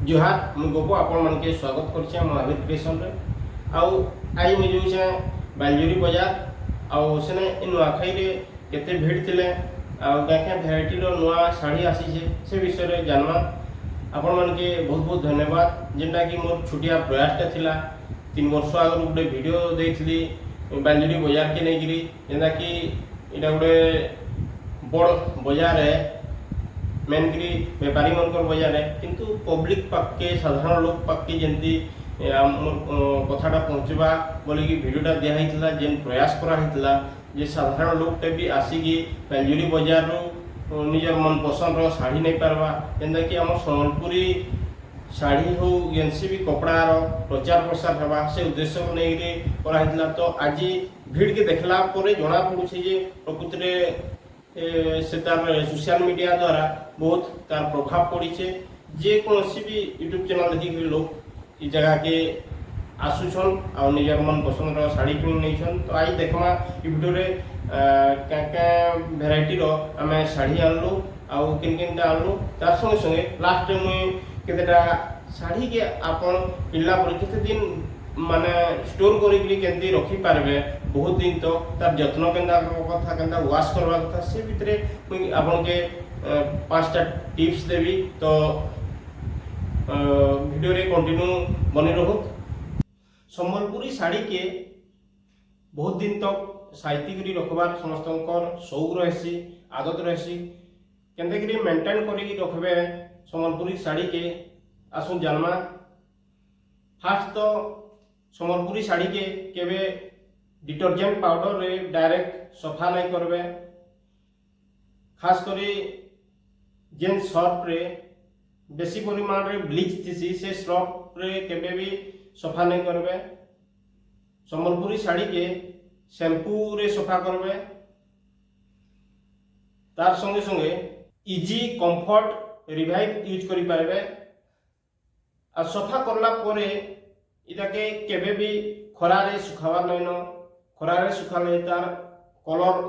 जुहार मु गोपो आपण मन के स्वागत करछे महावीर क्रिएशन रे आउ आई मु जोछे बांजुरी बाजार आउ सेने नुआखाई रे केते भीड़ थिले आउ काके वैरायटी रो नुआ साड़ी आसी छे से विषय रे जानवा आपण मन के बहुत बहुत धन्यवाद जेंटा कि मोर छुटिया प्रयास ता थिला 3 वर्ष आगर गुटे वीडियो देखली बांजुरी बाजार के नेगिरी जेंटा कि इटा गुटे बड़ बाजार है मेनकरी बेपारी मनकर बजार है किंतु पब्लिक पाके साधारण लोक पाके जंती कथाटा पहुँचवा बोली कि वीडियोटा दिखाई जेन प्रयास करा जे साधारण लोक भी आसिकी बांजुरी बाजार रू निजर मन पसंद रो साड़ी नहीं पारवा जेनता कि आम सम्बलपुरी साड़ी हो जेनसी भी कपड़ार प्रचार प्रसार होगा से उद्देश्य को लेकर कराइला। तो आज भीड़ के देखला जना पड़ुছে जे प्रकृति से तार सोशल मीडिया द्वारा बहुत तार प्रभाव पड़ी जे कौन भी यूट्यूब चैनल देखिक लोग इस जगह के आसुछन आ निजर मन पसंद शाड़ी किन नहीं। तो आज देखमा वीडियो रे क्या भेराइटी रो आम शाड़ी आनलु आउ किन आनलु तार संगे संगे लास्ट मुई केतेटा शाड़ी के आपन पिल्ला पर केते दिन माने स्टोर करी रखी पारबे बहुत दिन तो तार जत्न केंदा कथा केंदा वाश करवा कथा से भितरे मुई आपन के 5टा टिप्स देवी। तो वीडियो रे कंटिन्यू बनी रहो। सम्बलपुरी साड़ी के बहुत दिन तक साइती करी रखबार समस्तंकर शौक रहसी आदत रहसी केंदे करी मेंटेन करी रखबे सम्बलपुरी साड़ी के आसुन जानमा। फास्ट तो सम्बलपुरी साड़ी के केवे डिटर्जेंट पाउडर रे डायरेक्ट सफा नहीं करबे खास करी जेन सर्फ रे बेसी परिमाण रे ब्लीच थीसी से सर्फ रे केबे भी सफा नहीं करबे। सम्बलपुरी साड़ी के शैम्पू रे सफा करबे तार संगे संगे इजी कंफर्ट रिवाइव यूज करि पारबे आ सफा करला परे इटाके केबे भी खरा रे सुखावा नहीं न खरा रे सुखाले तार कलर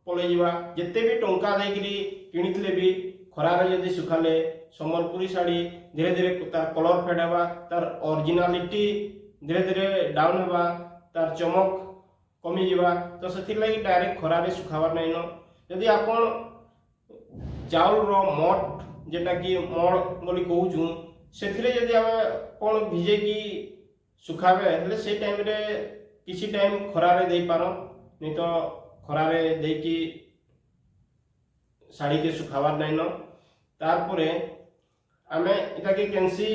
पले जिवा जेते भी टंका देकरी किनितले भी खरा रे जदी सुखाले सम्बलपुरी साड़ी धीरे धीरे तार कलर फेड हेबा तार ओरिजिनलिटी धीरे धीरे डाउन हेबा तार चमक कमी जिवा। तो सेथि लागि डायरेक्ट खरा रे सुखावा नहीं न जदी आपण चाउल रो मोट जेटा कि मोड़ बोली कहूछु सेथिरे जदी आमे कोन भिजे की सुखावे हेले से टाइम रे किसी टाइम खरा रे देई पारो नहीं तो खरा रे देई की साड़ी के सुखावार नहीं न। तार परे आमे इटा के केंसी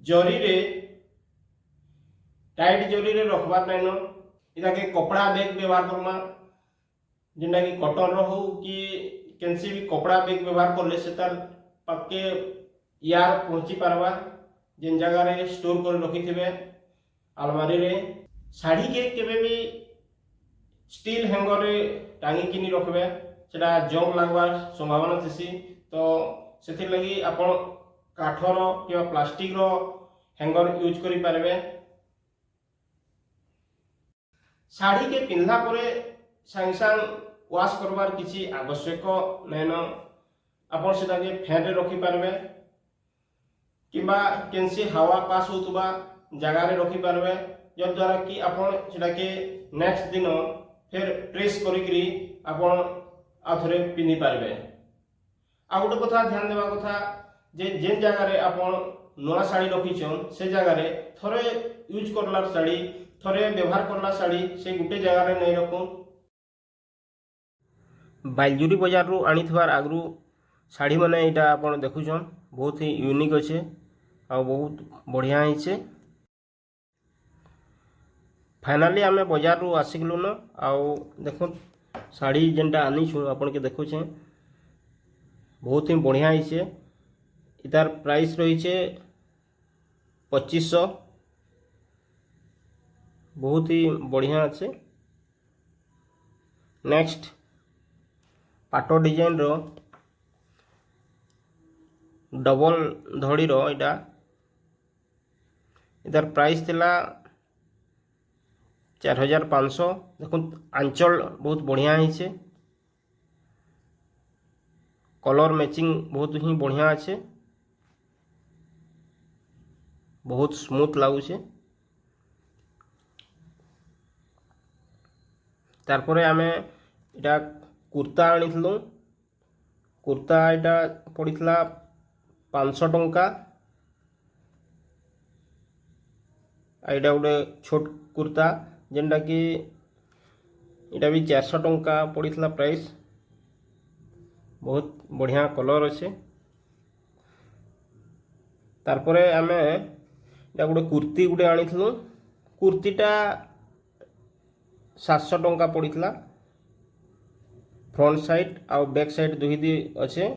जरी रे टाइट जरी रे रखबार नहीं न इटा के कपड़ा बैग व्यवहार करमा जेंटा कि कॉटन रो हो कि केंसी भी कपड़ा बैग व्यवहार करले से तार पक्के यार पहुंची पारबा जेन जगह रे स्टोर कर रखी थिबे अलमारी रे। साड़ी के केबे भी स्टील हैंगर रे टांगी किनी रखबे सेटा जंग लागबार संभावना थिसी। तो सेथि लगी आपण काठर कि प्लास्टिक रो हैंगर यूज करि पारबे। साड़ी के पिंधला परे संग संग वाश करबार किछि आवश्यक नैन आपण सेटा के फैन रे रखी पारबे किबा केंसी हवा पास होतबा जगह रे रखी पारबे जो द्वारा कि आपण सेटा के नेक्स्ट दिन फिर प्रेस करी आपण आथरे पिनी पारबे। आ गोटे कथा ध्यान देवा कथा जे जेन जगह रे आपण नवा साड़ी रखिछन से जगह रे थरे यूज करला साड़ी थरे व्यवहार करला साड़ी से गुटे जगह रे नहीं रखुन। बांजुरी बाजार रू आनिथबार आगरू साड़ी माने इटा आपण देखुछन बहुत ही यूनिक अच्छे आ बहुत बढ़िया है। फाइनाली आम बाजार रू आसिगलु न आउ देखो साड़ी जेनटा आनीछु आपन के देखुछे बहुत ही बढ़िया है। इतार प्राइस रही 2500 बहुत ही बढ़िया अच्छे। नेक्स्ट पाटो डिजाइन रो डबल धड़ी रो इटा इधर प्राइस थिला 4500। देखो आंचल बहुत बढ़िया है कलर मैचिंग बहुत ही बढ़िया अच्छे। बहुत स्मूथ लगुचे। तारपरे आमे इटा कुर्ता आनिथिलु। कुर्ता इटा पड़िथला 500 टंका। एटा गोटे छोट कुर्ता जेनटा कि इटा भी 400 टंका पड़िथला प्राइस। बहुत बढ़िया कलर अच्छे। तारपरे आमे इटा गोटे कुर्ती गोटे आनिथिलु। कुर्तीटा 700 टंका पड़िथला। फ्रंट साइड आउ बैक साइड दुही दी अच्छे।